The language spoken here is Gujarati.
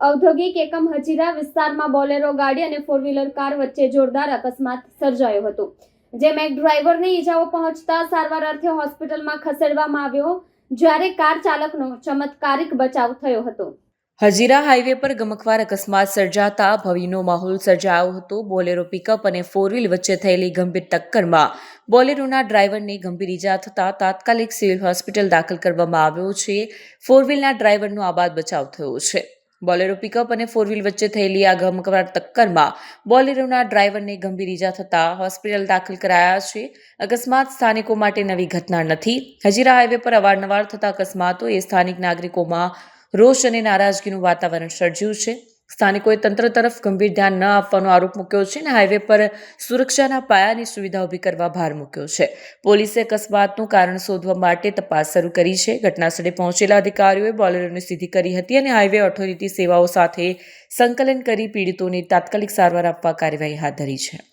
ઔદ્યોગિક એકમ હજીરા વિસ્તારમાં બોલેરો ગાડી અને ફોર વ્હીલર કાર વચ્ચે જોરદાર અકસ્માત સર્જાયો હતો, જેમાં એક ડ્રાઈવરને ઈજાઓ પહોંચતા સારવાર અર્થે હોસ્પિટલમાં ખસેડવામાં આવ્યો, જ્યારે કાર ચાલકનો ચમત્કારિક બચાવ થયો હતો. હજીરા હાઈવે પર ગમખ્વાર અકસ્માત સર્જાતા ભયનો માહોલ સર્જાયો હતો. બોલેરો પિકઅપ અને ફોર વ્હીલ વચ્ચે થયેલી ગંભીર ટક્કરમાં બોલેરોના ડ્રાઈવરને ગંભીર ઈજા થતાં તાત્કાલિક સિવિલ હોસ્પિટલ દાખલ કરવામાં આવ્યો છે. ફોર વ્હીલના ડ્રાઈવરનો આબાદ બચાવ થયો છે. બોલેરો પિકઅપ અને ફોર વ્હીલ વચ્ચે થયેલી આ ગમખ્વાર ટક્કરમાં બોલેરોના ડ્રાઈવરને ગંભીર ઈજા થતાં હોસ્પિટલ દાખલ કરાયા છે. અકસ્માત સ્થાનિકો માટે નવી ઘટના નથી. હજીરા હાઈવે પર અવારનવાર થતા અકસ્માતોએ સ્થાનિક નાગરિકોમાં રોષ અને નારાજગીનું વાતાવરણ સર્જ્યું છે. સ્થાનિકોએ તંત્ર તરફ ગંભીર ધ્યાન ન આપવાનો આરોપ મૂક્યો છે અને હાઈવે પર સુરક્ષાના પાયાની સુવિધા ઊભી કરવા ભાર મૂક્યો છે. પોલીસે અકસ્માતનું કારણ શોધવા માટે તપાસ શરૂ કરી છે. ઘટનાસ્થળે પહોંચેલા અધિકારીઓએ બોલેરોને સીધી કરી હતી અને હાઈવે ઓથોરિટી સેવાઓ સાથે સંકલન કરી પીડિતોને તાત્કાલિક સારવાર આપવા કાર્યવાહી હાથ ધરી છે.